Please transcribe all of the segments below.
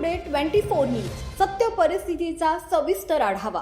Today 24 news सत्य परिस्थितीचा सविस्तर आढावा।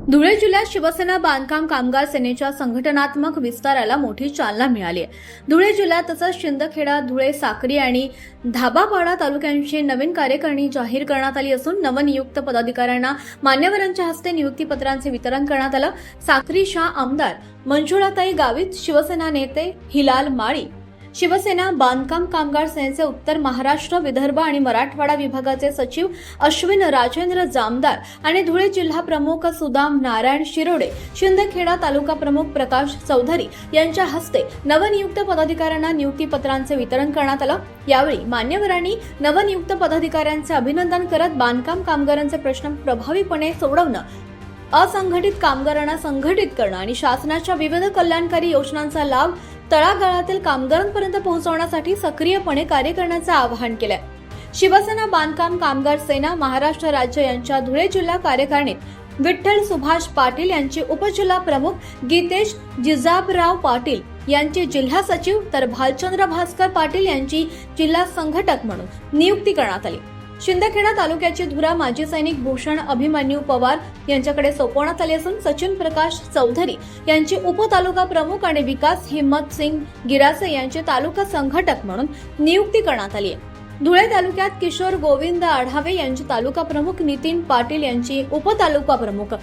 धुळे जिल्ह्यात शिवसेना बांधकाम कामगार सेनेच्या संघटनात्मक विस्ताराला मोठी चालना मिळाली आहे। धुळे जिल्ह्यात तसंच शिंदखेडा, धुळे, साक्री आणि धाबापाडा तालुक्यांची नवीन कार्यकारिणी जाहीर करण्यात आली असून नवनियुक्त पदाधिकाऱ्यांना मान्यवरांच्या हस्ते नियुक्तीपत्रांचे वितरण करण्यात आलं। साक्रीच्या आमदार मंजुळाताई गावित, शिवसेना नेते हिलाल माळी, शिवसेना बांधकाम कामगार सेनेचे उत्तर महाराष्ट्र, विदर्भ आणि मराठवाडा विभागाचे सचिव अश्विन राजेंद्र जामदार आणि धुळे जिल्हा प्रमुख सुदाम नारायण शिरोडे, शिंदखेडा तालुका प्रमुख प्रकाश चौधरी यांच्या हस्ते नवनियुक्त पदाधिकाऱ्यांना नियुक्तीपत्रांचे वितरण करण्यात आलं। यावेळी मान्यवरांनी नवनियुक्त पदाधिकाऱ्यांचे अभिनंदन करत बांधकाम कामगारांचे प्रश्न प्रभावीपणे सोडवणं, असंघटित कामगारांना संघटित करणं आणि शासनाच्या विविध कल्याणकारी योजनांचा लाभ तळागाळातील कामगारांपर्यंत पोहोचवण्यासाठी सक्रियपणे कार्य करण्याचं आवाहन केलंय। शिवसेना बांधकाम कामगार सेना महाराष्ट्र राज्य यांच्या धुळे जिल्हा कार्यकारिणीत विठ्ठल सुभाष पाटील यांचे उपजिल्हा प्रमुख, गीतेश जिजाबराव पाटील यांची जिल्हा सचिव तर भालचंद्र भास्कर पाटील यांची जिल्हा संघटक म्हणून नियुक्ती करण्यात आली। शिंदखेडा तालुक्याची धुरा माजी सैनिक भूषण अभिमन्यू पवार यांच्याकडे सोपवण्यात आली असून सचिन प्रकाश चौधरी यांची उपतालुका प्रमुख आणि विकास हिम्मत सिंग गिरासे यांचे तालुका संघटक म्हणून नियुक्ती करण्यात आली आहे। धुळे तालुक्यात किशोर गोविंद आढावे यांची तालुका प्रमुख, नितीन पाटील यांची उपतालुका प्रमुख,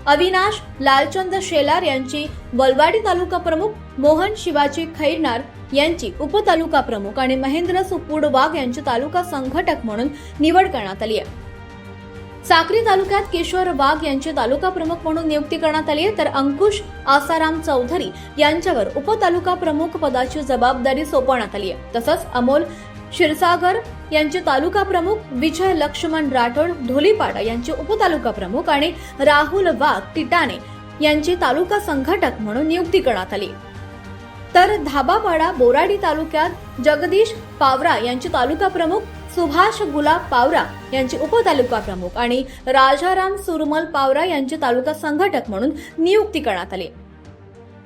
अविनाश लालचंद शेलार यांची वलवाडी तालुका प्रमुख, मोहन शिवाजी खैरनार यांची उपतालुका प्रमुख आणि महेंद्र सुपूड वाघ यांची तालुका संघटक म्हणून निवड करण्यात आली आहे। साक्री तालुक्यात किशोर वाघ यांची तालुका प्रमुख म्हणून नियुक्ती करण्यात आली आहे, तर अंकुश आसाराम चौधरी यांच्यावर उपतालुका प्रमुख पदाची जबाबदारी सोपवण्यात आली आहे। तसंच अमोल क्षीरसागर यांचे तालुका प्रमुख, विजय लक्ष्मण राठोड धोलीपाडा यांचे उपतालुका प्रमुख आणि राहुल वाघ टिटाणे यांची तालुका संघटक म्हणून नियुक्ती करण्यात आली। तर धाबापाडा बोराडी तालुक्यात जगदीश पावरा यांचे तालुका प्रमुख, सुभाष गुलाब पावरा यांचे उपतालुका प्रमुख आणि राजाराम सुरमल पावरा यांचे तालुका संघटक म्हणून नियुक्ती करण्यात आली।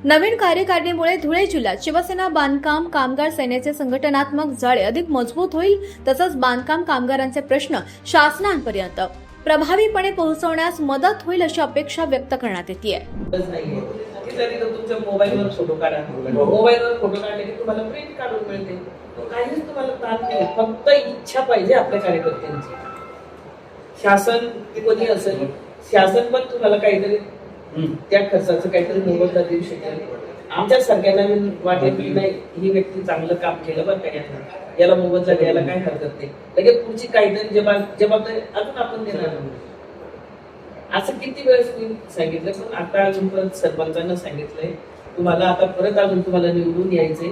नवीन कार्यकारिणीमुळे धुळे जिल्ह्यात शिवसेना बांधकाम कामगार सेनेचे संघटनात्मक जाळे अधिक मजबूत होईल, तसंच बांधकाम कामगारांचे प्रश्न शासनापर्यंत प्रभावीपणे पोहोचवण्यास मदत होईल अशी अपेक्षा व्यक्त करण्यात येते। तुमच्या मोबाईलवर फोटो काढा, मोबाईलवर फोटो काढले की तुम्हाला प्रिंट काढून मिळते, काहीच तुम्हाला ताण नाही, फक्त इच्छा पाहिजे आपल्या कार्यकर्त्यांची। शासन कोणी असेल, शासन पण तुम्हाला काहीतरी त्या खर्चाचं काहीतरी मोबदला देऊ शकेल। आमच्या सारख्यांना वाटेल की नाही, ही व्यक्ती चांगलं काम केलं बरं का, याला मोबदला द्यायला काय हरकत नाही, लगेच पुढची काहीतरी जबाबदारी अजून आपण देणार नाही। असं किती वेळेस मी सांगितलं, पण आता अजून पण सरपंचांना सांगितलंय, तुम्हाला आता परत अजून तुम्हाला निवडून यायचे,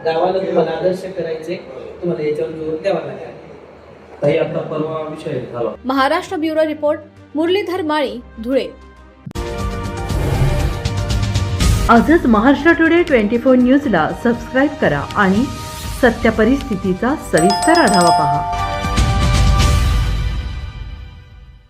गावाला तुम्हाला आदर्श करायचे, तुम्हाला याच्यावर जोर द्यावा लागेल। आता परवा विषय झाला। महाराष्ट्र ब्युरो रिपोर्ट, मुरलीधर माळी, धुळे। आजच महाराष्ट्र टुडे 24 न्यूजला सबस्क्राईब करा आणि सत्य परिस्थितीचा सविस्तर आढावा पहा।